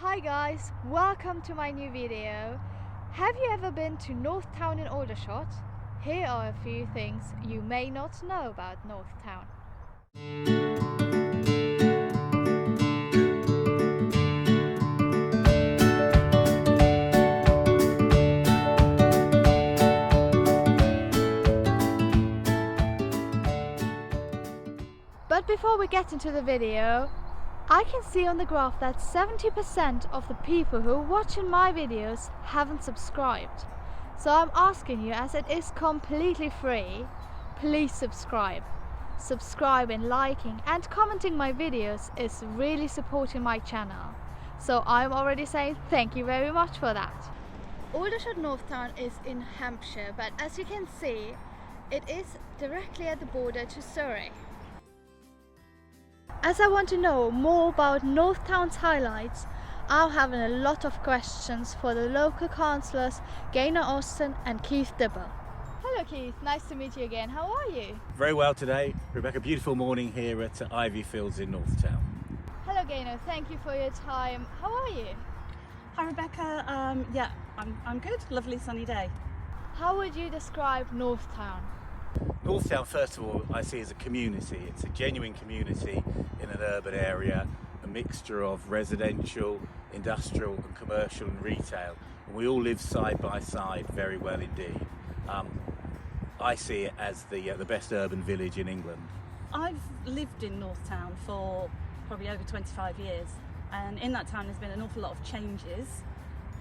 Hi guys, welcome to my new video. Have you ever been to North Town in Aldershot? Here are a few things you may not know about North Town. But before we get into the video, I can see on the graph that 70% of the people who are watching my videos haven't subscribed. So I'm asking you, as it is completely free, please subscribe. Subscribing, liking and commenting my videos is really supporting my channel. So I'm already saying thank you very much for that. Aldershot North Town is in Hampshire, but as you can see, it is directly at the border to Surrey. As I want to know more about North Town's highlights, I'm having a lot of questions for the local councillors Gaynor Austin and Keith Dibble. Hello Keith, nice to meet you again. How are you? Very well today, Rebecca. Beautiful morning here at Ivy Fields in North Town. Hello Gaynor, thank you for your time. How are you? Hi Rebecca, yeah, I'm good. Lovely sunny day. How would you describe North Town? North Town, first of all, I see as a community. It's a genuine community in an urban area, a mixture of residential, industrial and commercial and retail. And we all live side by side very well indeed. I see it as the best urban village in England. I've lived in North Town for probably over 25 years, and in that time there's been an awful lot of changes,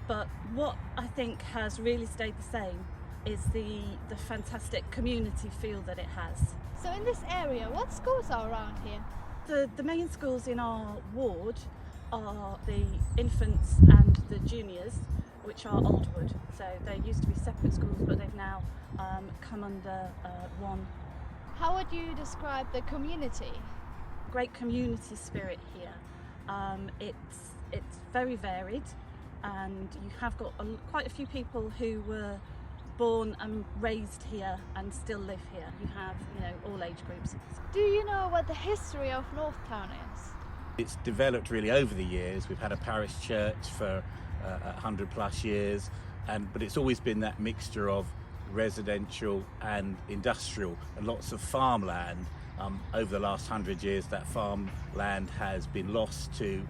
but what I think has really stayed the same is the fantastic community feel that it has. So in this area, what schools are around here? The main schools in our ward are the infants and the juniors, which are Oldwood. So they used to be separate schools, but they've now come under one. How would you describe the community? Great community spirit here. It's very varied, and you have got quite a few people who were born and raised here and still live here. You have, all age groups. Do you know what the history of North Town is? It's developed really over the years. We've had a parish church for 100 plus years, but it's always been that mixture of residential and industrial and lots of farmland. Over the last 100 years, that farmland has been lost to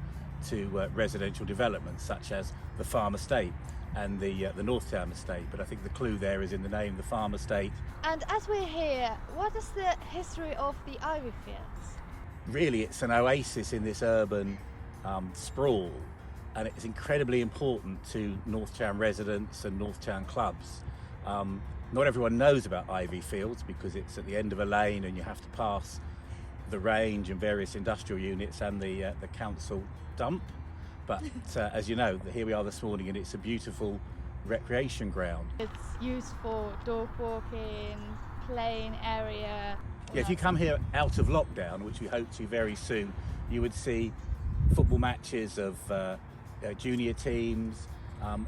residential developments such as the farm estate and the North Town estate, but I think the clue there is in the name, the farm estate. And as we're here, what is the history of the Ivy Fields? Really, it's an oasis in this urban sprawl, and it's incredibly important to North Town residents and North Town clubs. Not everyone knows about Ivy Fields because it's at the end of a lane and you have to pass the range and various industrial units and the council dump. But as you know, here we are this morning and it's a beautiful recreation ground. It's used for dog walking, playing area. Yeah, if you come here out of lockdown, which we hope to very soon, you would see football matches of junior teams,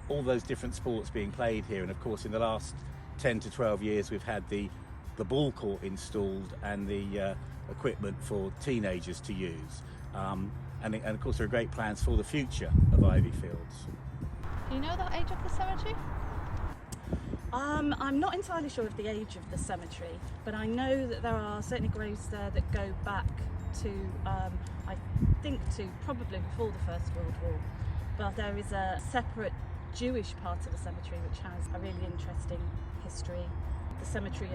all those different sports being played here. And of course, in the last 10 to 12 years, we've had the ball court installed and the equipment for teenagers to use. And of course there are great plans for the future of Ivy Fields. Do you know the age of the cemetery? I'm not entirely sure of the age of the cemetery, but I know that there are certainly graves there that go back to, I think to probably before the First World War. But there is a separate Jewish part of the cemetery which has a really interesting history. The cemetery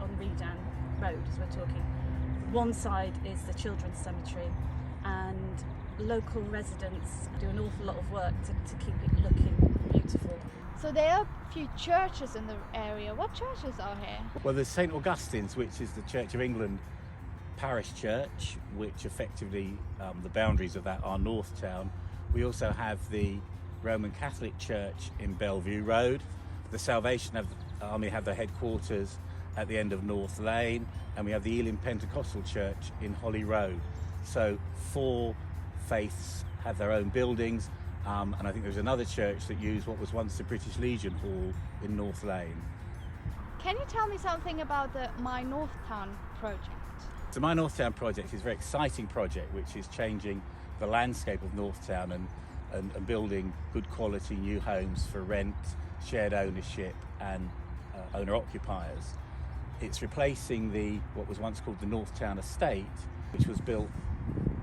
on Redan Road, as we're talking, one side is the children's cemetery, and local residents do an awful lot of work to keep it looking beautiful. So there are a few churches in the area. What churches are here? Well, there's St Augustine's, which is the Church of England parish church, which effectively the boundaries of that are North Town. We also have the Roman Catholic Church in Bellevue Road. The Salvation Army have their headquarters at the end of North Lane, and we have the Elim Pentecostal Church in Holly Road. So 4 faiths have their own buildings, and I think there's another church that used what was once the British Legion Hall in North Lane. Can you tell me something about the My North Town project? So My North Town project is a very exciting project which is changing the landscape of North Town, and and building good quality new homes for rent, shared ownership and owner-occupiers. It's replacing what was once called the North Town Estate, which was built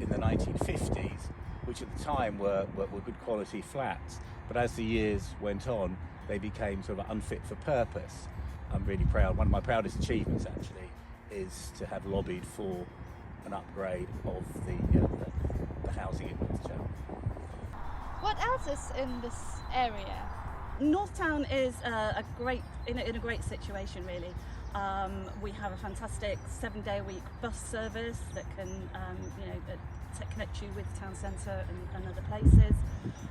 in the 1950s, which at the time were good quality flats. But as the years went on, they became sort of unfit for purpose. I'm really proud. One of my proudest achievements actually is to have lobbied for an upgrade of the housing in North Town. What else is in this area? North Town is in a great situation really. We have a fantastic 7-day-a-week bus service that can connect you with the town centre and other places.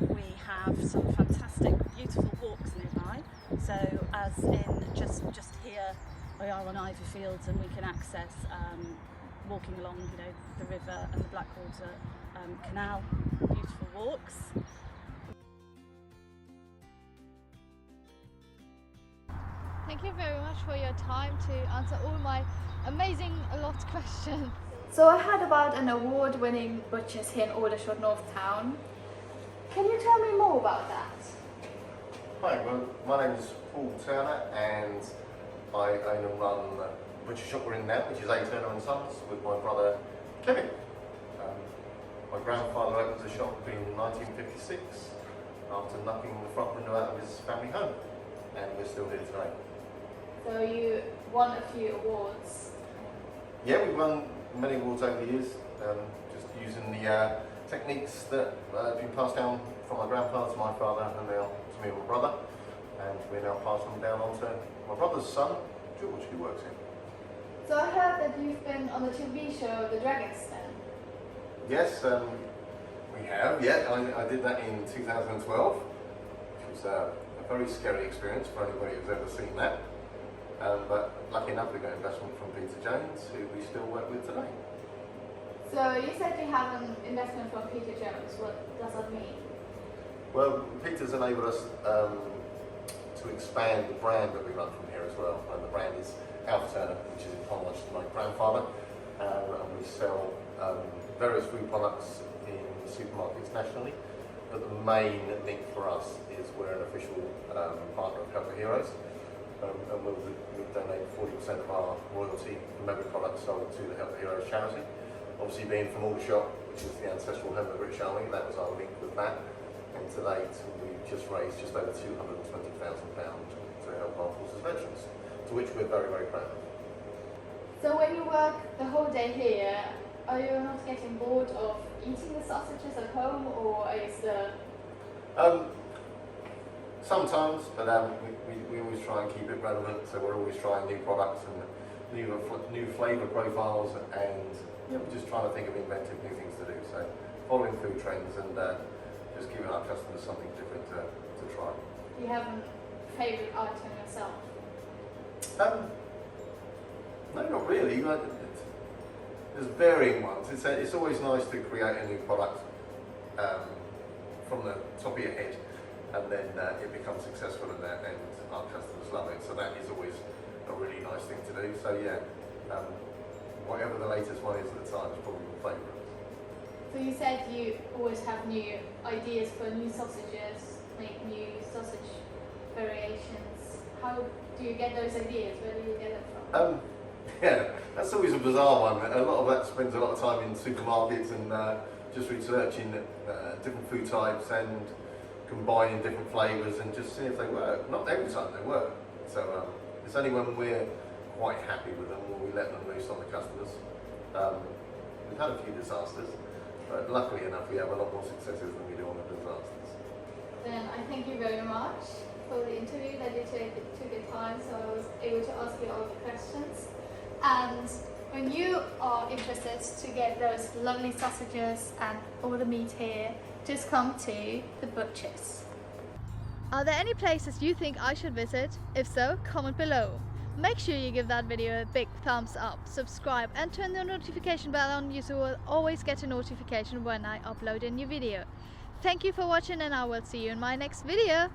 We have some fantastic beautiful walks nearby, so as in just here we are on Ivy Fields and we can access walking along the river and the Blackwater Canal, beautiful walks. Thank you very much for your time to answer all my amazing questions. So I heard about an award-winning butchers here in Aldershot, North Town. Can you tell me more about that? Hi, well, my name is Paul Turner and I own and run the butcher shop we're in now, which is A. Turner and Sons, with my brother Kevin. My grandfather opened the shop in 1956 after knocking the front window out of his family home, and we're still here today. So you won a few awards. Yeah, we've won many awards over the years, just using the techniques that have been passed down from my grandfather to my father and now to me and my brother, and we're now passing them down on to my brother's son, George, who works here. So I heard that you've been on the TV show The Dragon's Den. Yes, we have, yeah. I did that in 2012, which was a very scary experience for anybody who's ever seen that. But lucky enough we got investment from Peter Jones, who we still work with today. So you said you have an investment from Peter Jones. What does that mean? Well, Peter's enabled us to expand the brand that we run from here as well. And the brand is Alf Turner, which is in homage to my grandfather. And we sell various food products in supermarkets nationally. But the main link for us is we're an official partner of Hampshire Heroes. And we'll donate 40% of our royalty and memory products sold to the Hampshire Heroes charity. Obviously being from Aldershot, which is the ancestral home of the British Army, that was our link with that. And to date, we've just raised just over £220,000 to help our forces veterans, to which we're very, very proud of. So when you work the whole day here, are you not getting bored of eating the sausages at home, or are you still... Sometimes, but we always try and keep it relevant, so we're always trying new products and new flavour profiles, and we're just trying to think of inventive new things to do. So following food trends and just giving our customers something different to try. Do you have a favourite item yourself? No, not really. There's varying ones. It's always nice to create a new product from the top of your head, and then it becomes successful and our customers love it. So that is always a really nice thing to do. So yeah, whatever the latest one is at the time is probably my favourite. So you said you always have new ideas for new sausages, make new sausage variations. How do you get those ideas? Where do you get them from? Yeah, that's always a bizarre one. A lot of that spends a lot of time in supermarkets and just researching different food types and combining different flavours and just seeing if they work. Not every time they work. So it's only when we're quite happy with them when we let them loose on the customers. We've had a few disasters, but luckily enough we have a lot more successes than we do on the disasters. Then I thank you very much for the interview that you took your time, so I was able to ask you all the questions. And when you are interested to get those lovely sausages and all the meat here, just come to the butchers. Are there any places you think I should visit? If so, comment below. Make sure you give that video a big thumbs up, subscribe and turn the notification bell on so you will always get a notification when I upload a new video. Thank you for watching, and I will see you in my next video.